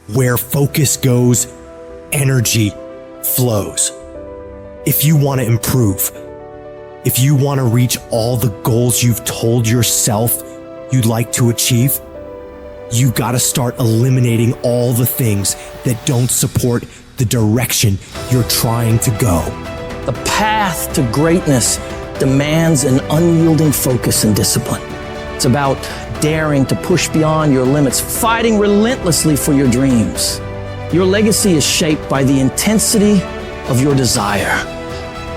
Where focus goes, energy flows. If you want to improve, if you want to reach all the goals you've told yourself you'd like to achieve, you got to start eliminating all the things that don't support the direction you're trying to go. The path to greatness demands an unyielding focus and discipline. It's about daring to push beyond your limits, fighting relentlessly for your dreams. Your legacy is shaped by the intensity of your desire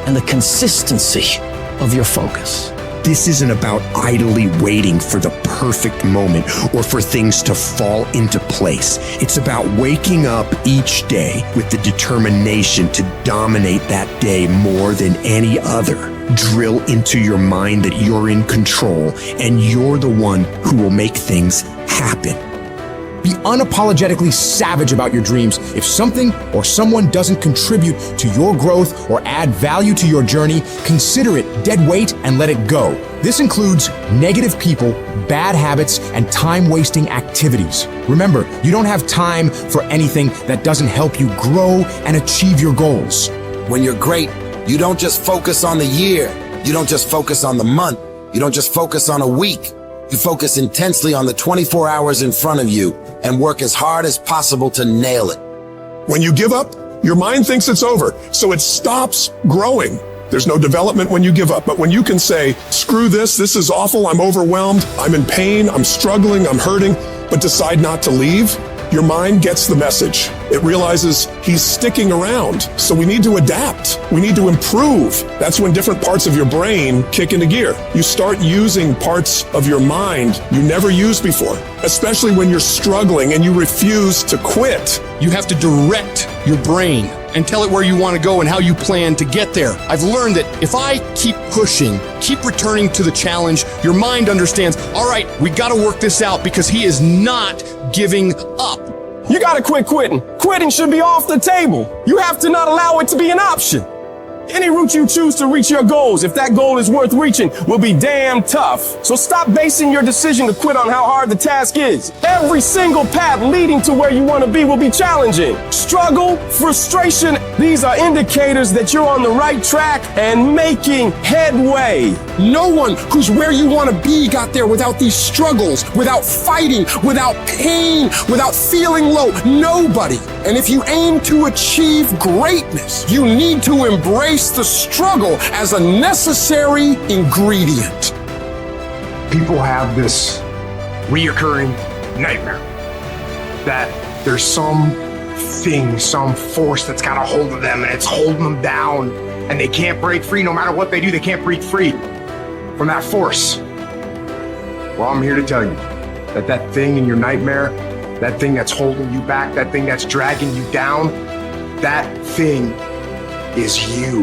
and the consistency of your focus. This isn't about idly waiting for the perfect moment or for things to fall into place. It's about waking up each day with the determination to dominate that day more than any other. Drill into your mind that you're in control and you're the one who will make things happen. Be unapologetically savage about your dreams. If something or someone doesn't contribute to your growth or add value to your journey, consider it dead weight and let it go. This includes negative people, bad habits, and time-wasting activities. Remember, you don't have time for anything that doesn't help you grow and achieve your goals. When you're great, you don't just focus on the year. You don't just focus on the month. You don't just focus on a week. You focus intensely on the 24 hours in front of you and work as hard as possible to nail it. When you give up, your mind thinks it's over, so it stops growing. There's no development when you give up, but when you can say, screw this is awful, I'm overwhelmed, I'm in pain, I'm struggling, I'm hurting, but decide not to leave, your mind gets the message. It realizes he's sticking around, so we need to adapt. We need to improve. That's when different parts of your brain kick into gear. You start using parts of your mind you never used before, especially when you're struggling and you refuse to quit. You have to direct your brain and tell it where you want to go and how you plan to get there. I've learned that if I keep pushing, keep returning to the challenge, your mind understands, all right, we got to work this out because he is not giving up. You gotta quit quitting. Quitting should be off the table. You have to not allow it to be an option. Any route you choose to reach your goals, if that goal is worth reaching, will be damn tough. So stop basing your decision to quit on how hard the task is. Every single path leading to where you want to be will be challenging. Struggle, frustration, these are indicators that you're on the right track and making headway. No one who's where you want to be got there without these struggles, without fighting, without pain, without feeling low. Nobody. And if you aim to achieve greatness, you need to embrace the struggle as a necessary ingredient. People have this reoccurring nightmare that there's some force that's got a hold of them and it's holding them down and they can't break free. No matter what they do, they can't break free from that force. Well, I'm here to tell you that that thing in your nightmare, that thing that's holding you back, that thing that's dragging you down, that thing is you.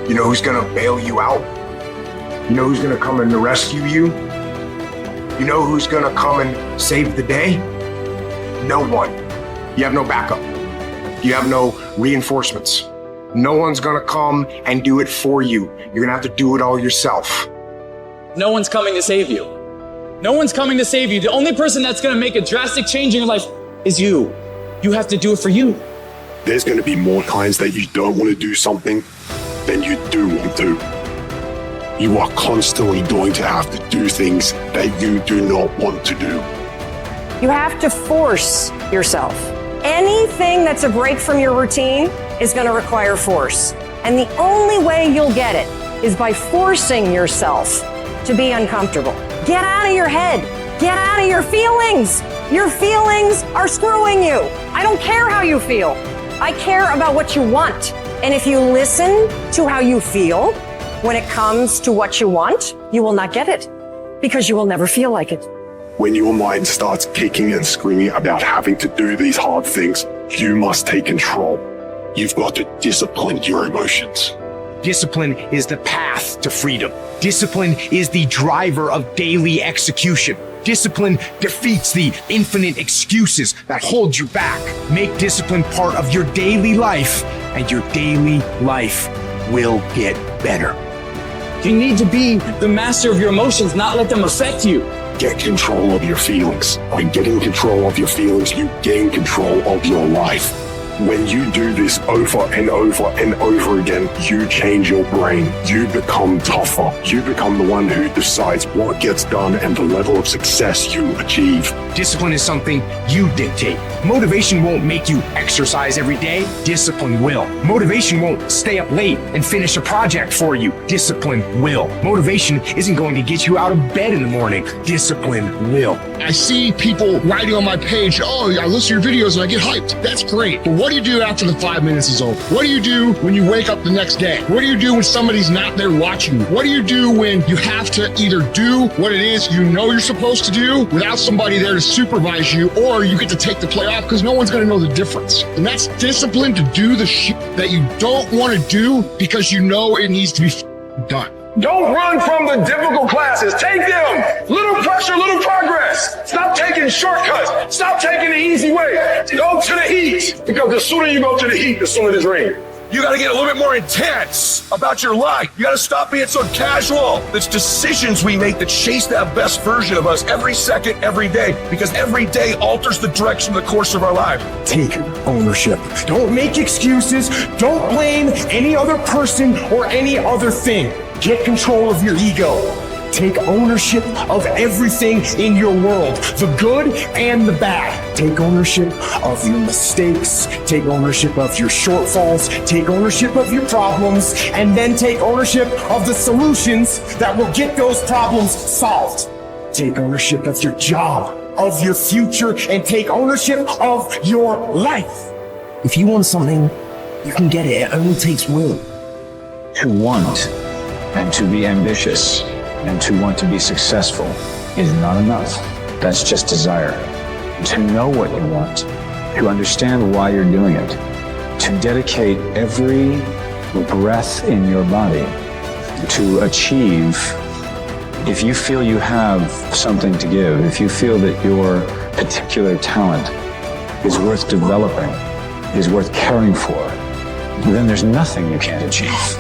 You know who's gonna bail you out? You know who's gonna come and rescue you? You know who's gonna come and save the day? No one. You have no backup. You have no reinforcements. No one's gonna come and do it for you. You're gonna have to do it all yourself. No one's coming to save you. No one's coming to save you. The only person that's gonna make a drastic change in your life is you. You have to do it for you. There's going to be more times that you don't want to do something than you do want to. You are constantly going to have to do things that you do not want to do. You have to force yourself. Anything that's a break from your routine is going to require force. And the only way you'll get it is by forcing yourself to be uncomfortable. Get out of your head. Get out of your feelings. Your feelings are screwing you. I don't care how you feel. I care about what you want. And if you listen to how you feel when it comes to what you want, you will not get it because you will never feel like it. When your mind starts kicking and screaming about having to do these hard things, you must take control. You've got to discipline your emotions. Discipline is the path to freedom. Discipline is the driver of daily execution. Discipline defeats the infinite excuses that hold you back. Make discipline part of your daily life, and your daily life will get better. You need to be the master of your emotions, not let them affect you. get control of your feelings. By getting control of your feelings, you gain control of your life. When you do this over and over and over again, you change your brain. You become tougher. You become the one who decides what gets done and the level of success you achieve. Discipline is something you dictate. Motivation won't make you exercise every day. Discipline will. Motivation won't stay up late and finish a project for you. Discipline will. Motivation isn't going to get you out of bed in the morning. Discipline will. I see people writing on my page, oh, I listen to your videos and I get hyped. That's great. But what do you do after the 5 minutes is over? What do you do when you wake up the next day? What do you do when somebody's not there watching you? What do you do when you have to either do what it is you know you're supposed to do without somebody there to supervise you, or you get to take the play off because no one's going to know the difference? And that's discipline, to do the shit that you don't want to do because you know it needs to be done. Don't run from the difficult classes. Take them. Little pressure, little progress. Stop taking shortcuts. Stop taking the easy way. Go to the heat. Because the sooner you go to the heat, the sooner the dream. You gotta get a little bit more intense about your life. You gotta stop being so casual. It's decisions we make that chase that best version of us every second, every day, because every day alters the direction, the course of our life. Take ownership. Don't make excuses. Don't blame any other person or any other thing. Get control of your ego. Take ownership of everything in your world, the good and the bad. Take ownership of your mistakes. Take ownership of your shortfalls. Take ownership of your problems. And then take ownership of the solutions that will get those problems solved. Take ownership of your job, of your future, and take ownership of your life. If you want something, you can get it. It only takes will. To want and to be ambitious and to want to be successful is not enough. That's just desire. To know what you want, to understand why you're doing it, to dedicate every breath in your body to achieve. If you feel you have something to give, if you feel that your particular talent is worth developing, is worth caring for, then there's nothing you can't achieve.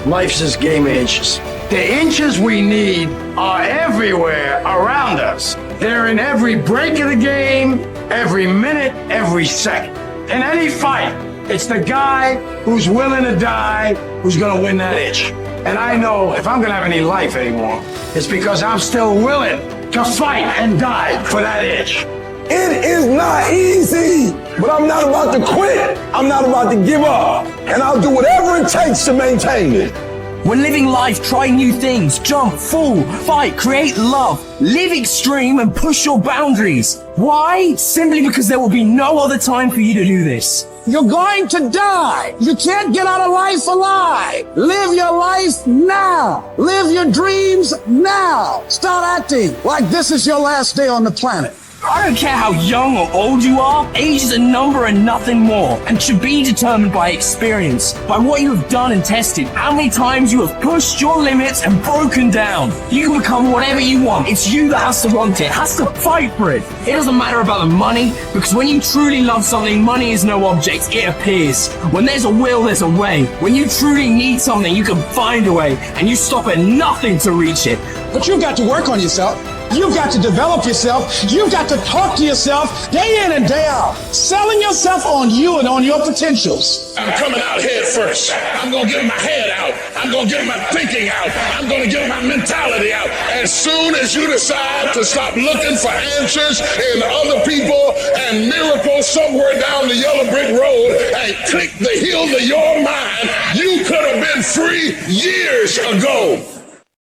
Life's just game inches. The inches we need are everywhere around us. They're in every break of the game, every minute, every second. In any fight, it's the guy who's willing to die who's gonna win that inch. And I know if I'm gonna have any life anymore, it's because I'm still willing to fight and die for that inch. It is not easy, but I'm not about to quit. I'm not about to give up. And I'll do whatever it takes to maintain it. When living life, try new things, jump, fall, fight, create love, live extreme and push your boundaries. Why? Simply because there will be no other time for you to do this. You're going to die. You can't get out of life alive. Live your life now. Live your dreams now. Start acting like this is your last day on the planet. I don't care how young or old you are, age is a number and nothing more, and should be determined by experience, by what you have done and tested, how many times you have pushed your limits and broken down. You can become whatever you want. It's you that has to want it, has to fight for it. It doesn't matter about the money, because when you truly love something, money is no object, it appears. When there's a will, there's a way. When you truly need something, you can find a way, and you stop at nothing to reach it. But you've got to work on yourself. You've got to develop yourself. You've got to talk to yourself day in and day out, selling yourself on you and on your potentials. I'm coming out head first. I'm going to get my head out. I'm going to get my thinking out. I'm going to get my mentality out. As soon as you decide to stop looking for answers in other people and miracles somewhere down the yellow brick road and click the heel to your mind, you could have been free years ago.